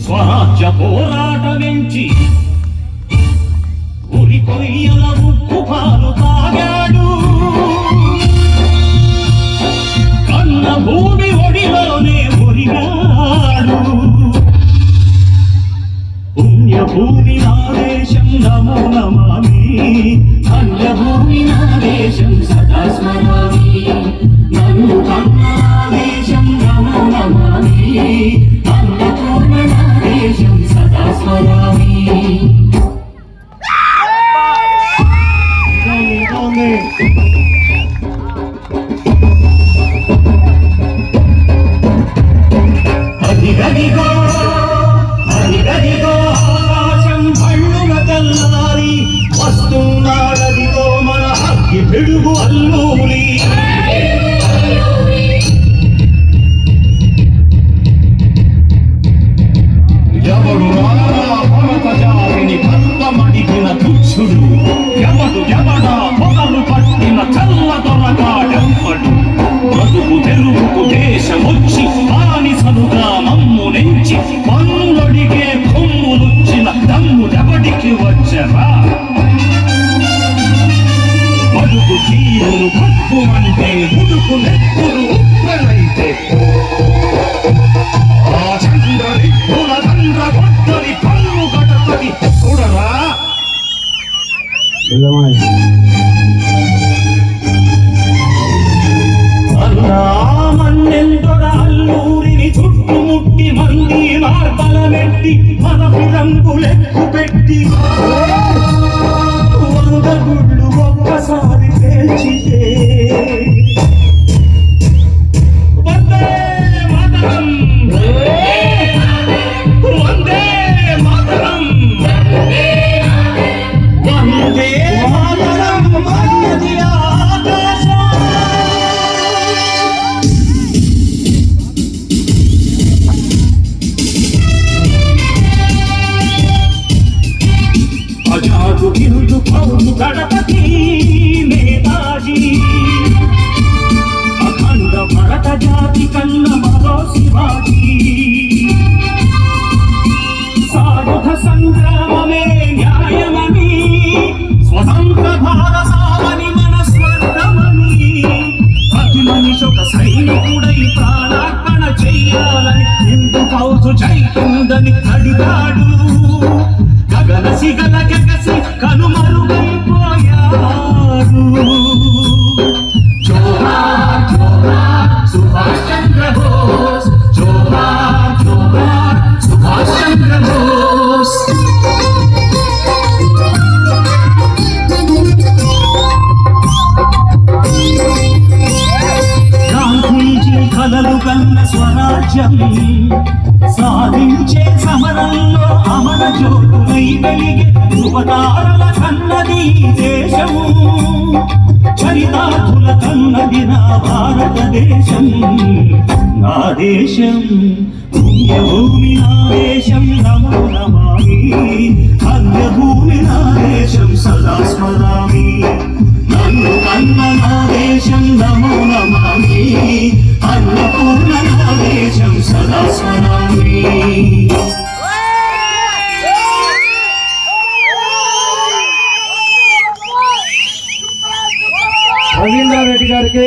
స్వరాజ్య పోరాటమెంచి ఉరి కొయ్యల ఉప్పు పాలు తాగాడు. కన్న భూమి ఒడిలోనే ఒరిగాడు. పుణ్యభూమి నా దేశం నమో నమామి, ధన్యభూమి నా దేశం సదా స్మరామి. నన్ను కన్న నా దేశం నమో నమామి, అన్నపూర్ణ నా దేశం సదా స్మరామి. అదిగదిగో అదిగదిగో ఆకాశం భళ్ళున తెల్లారి వస్తున్నాడదిగో మన అగ్గి పిడుగు అల్లూరి. ఎవడు భరత జాతిని భర్తమడిగిన తుచ్చుడు, ఎవడా పొగలు పట్టిన చల్ల దొరగాడెవ్వడు. బ్రతుకు తెరువుకు దేశమొచ్చి బానిసలుగా మమ్ము నెంచి పన్నులడిగే కొమ్ములుచ్చిన దమ్ముడెవడికి వచ్చరా? బతుకు తీరును భక్కు అంటే ముడుకు నెత్తురు ఉప్పెనైతే ఆ చంద్రని కులదండ్ర కొట్టని పన్ను గడతని చూడరా. మన్నెందొడ అల్లూరిని చుట్టుముట్టి మంది మార్బలమెట్టి మనకు రంగులెక్కు పెట్టి 100 గుళ్ళు ఒక్కసారి పేల్చితే వందే మాతరం, వందే మాతరం, వందే మాతరం అన్నది ఆకాశం. ఆజాదు హిందూ కౌలు గణపతి నేతాజీ, అఖండ భరత జాతి కన్న మరో శివాజీ. సాయుధ సంగ్రామమే న్యాయమని, స్వతంత్ర భారతావని మన స్వర్గమని, ప్రతి మనిషొక సైనికుడై ప్రాణార్పణ చెయ్యాలని హిందూ ఫౌజు జైతుందని అడిగాడు. గగనసి గలగసి కనుమరుగైపోయాడు. జోహార్ జోహార్ సుభాష్ చంద్ర బోస్, జోహార్ జోహార్ సుభాష్ చంద్ర బోస్. గాంధీజీ కలలు కన్న స్వరాజ్యం సాధించే సమరంలో అమర జ్యోతులై వెలిగే యువతారల కన్నది దేశము. చరితార్థుల కన్నది నా భారతదేశం. నా దేశం పుణ్యభూమి నా దేశం నమో నమామి, అన్యభూమి నా దేశం సదా స్మరామి. నన్ను కన్న నా దేశం నమో నమామి, అన్నపూర్ణ నా దేశం సదా స్మరామి. రవీంద్రారెడ్డి గారికి